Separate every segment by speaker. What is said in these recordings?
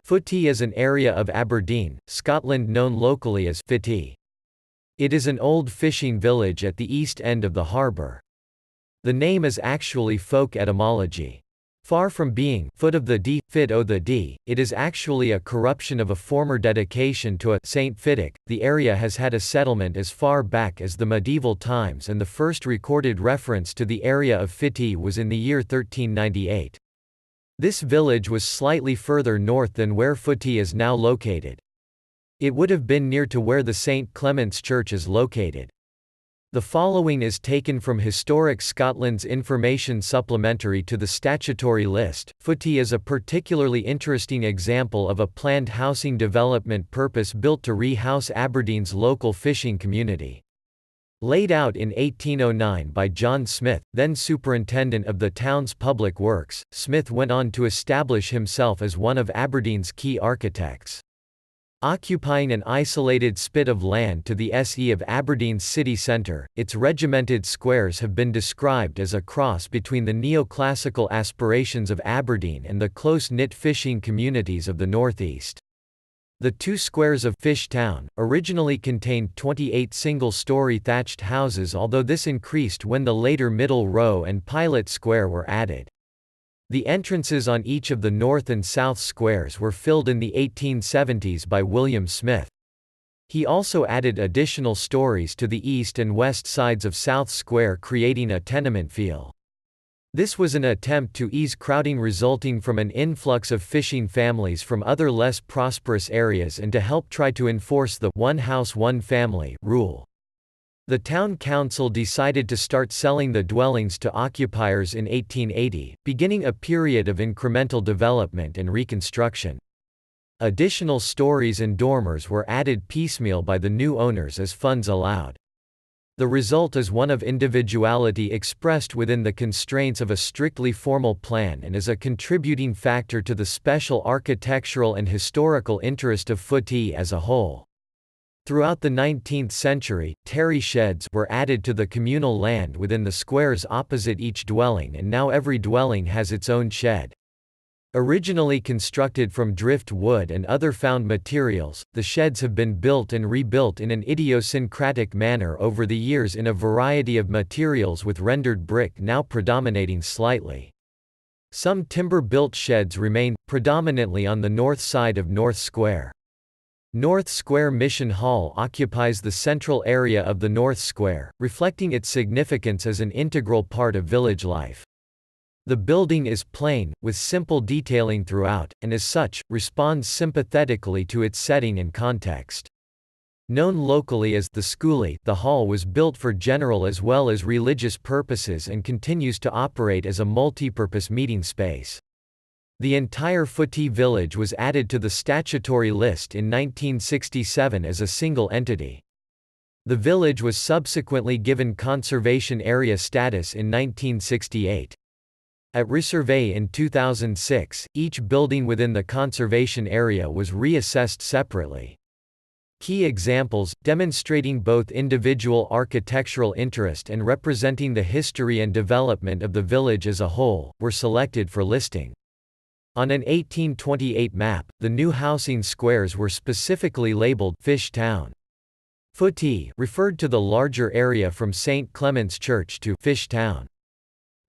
Speaker 1: Footy is an area of Aberdeen, Scotland known locally as Fitty. It is an old fishing village at the east end of the harbour. The name is actually folk etymology. Far from being foot of the Dee, fit o' the Dee, it is actually a corruption of a former dedication to a Saint Fittic. The area has had a settlement as far back as the medieval times, and the first recorded reference to the area of Fitty was in the year 1398. This village was slightly further north than where Footy is now located. It would have been near to where the St. Clement's Church is located. The following is taken from Historic Scotland's Information Supplementary to the Statutory List. Footy is a particularly interesting example of a planned housing development purpose-built to re-house Aberdeen's local fishing community. Laid out in 1809 by John Smith, then superintendent of the town's public works, Smith went on to establish himself as one of Aberdeen's key architects. Occupying an isolated spit of land to the SE of Aberdeen's city centre, its regimented squares have been described as a cross between the neoclassical aspirations of Aberdeen and the close-knit fishing communities of the northeast. The two squares of Fish Town originally contained 28 single-story thatched houses, although this increased when the later Middle Row and Pilot Square were added. The entrances on each of the north and south squares were filled in the 1870s by William Smith. He also added additional stories to the east and west sides of South Square, creating a tenement feel. This was an attempt to ease crowding resulting from an influx of fishing families from other less prosperous areas and to help try to enforce the "one house, one family" rule. The town council decided to start selling the dwellings to occupiers in 1880, beginning a period of incremental development and reconstruction. Additional stories and dormers were added piecemeal by the new owners as funds allowed. The result is one of individuality expressed within the constraints of a strictly formal plan and is a contributing factor to the special architectural and historical interest of Footy as a whole. Throughout the 19th century, terry sheds were added to the communal land within the squares opposite each dwelling, and now every dwelling has its own shed. Originally constructed from drift wood and other found materials, the sheds have been built and rebuilt in an idiosyncratic manner over the years in a variety of materials, with rendered brick now predominating slightly. Some timber-built sheds remain, predominantly on the north side of North Square. North Square Mission Hall occupies the central area of the North Square, reflecting its significance as an integral part of village life. The building is plain, with simple detailing throughout, and as such, responds sympathetically to its setting and context. Known locally as the Schoolie, the hall was built for general as well as religious purposes and continues to operate as a multipurpose meeting space. The entire Footy village was added to the statutory list in 1967 as a single entity. The village was subsequently given conservation area status in 1968. At resurvey in 2006, each building within the conservation area was reassessed separately. Key examples, demonstrating both individual architectural interest and representing the history and development of the village as a whole, were selected for listing. On an 1828 map, the new housing squares were specifically labeled Fish Town. Footy referred to the larger area from St. Clement's Church to Fish Town.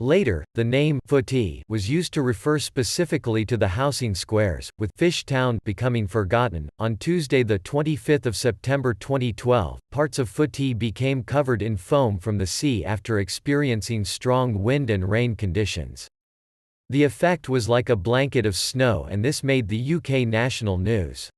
Speaker 1: Later, the name Footy was used to refer specifically to the housing squares, with Fish Town becoming forgotten. On Tuesday, the 25th of September 2012, parts of Footy became covered in foam from the sea after experiencing strong wind and rain conditions. The effect was like a blanket of snow, and this made the UK national news.